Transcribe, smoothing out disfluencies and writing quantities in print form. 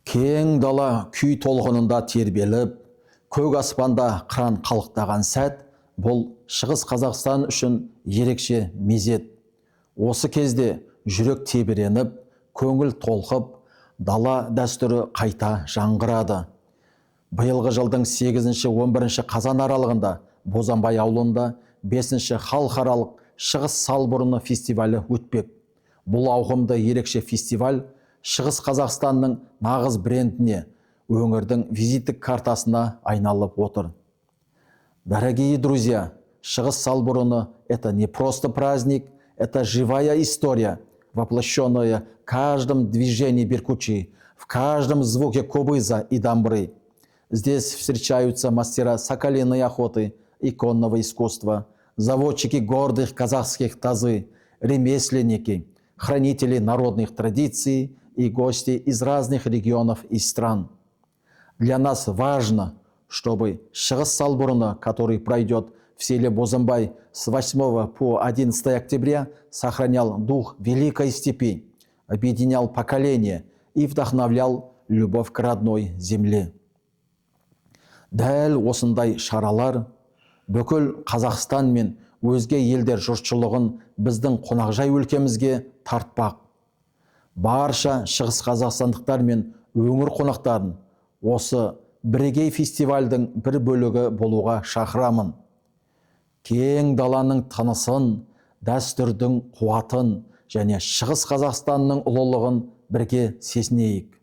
Кең дала күй толқынында тербеліп, көк аспанда қыран қалықтаған сәт, бұл Шығыс Қазақстан үшін ерекше мезет. Осы кезде жүрек тебіреніп, көңіл толқып, дала дәстүрі қайта жаңғырады. Биылғы жылдың 8-11 қазан аралығында Бозанбай ауылында 5-ші халықаралық Шығыс Салбұрыны фестивалі өтпек. Бұл ауқымды ерекше фестиваль Шығыс Қазақстанның нағыз брендіне, өңірдің визиттік картасына айналып отыр. Дорогие друзья, Шығыс Салбұрыны – это не просто праздник, это живая история, воплощенная в каждом движении беркучи, в каждом звуке кобыза и дамбры. Здесь встречаются мастера соколиной охоты и конного искусства, заводчики гордых казахских тазы, ремесленники, хранители народных традиций и гости из разных регионов и стран. Для нас важно, чтобы Шығыс Салбұрыны, который пройдет в селе Бозанбай с 8 по 11 октября, сохранял дух Великой Степи, объединял поколения и вдохновлял любовь к родной земле. Дәл осындай шаралар бүкіл Қазақстан мен өзге елдер жұртшылығын біздің қонақжай өлкемізге тартпақ. Барша шығыс қазақстандықтар мен өңір қонақтарын осы бірегей фестивальдің бір бөлігі болуға шақырамын. Кең даланың тынысын, дәстүрдің қуатын және Шығыс Қазақстанның ұлылығын бірге сезінейік.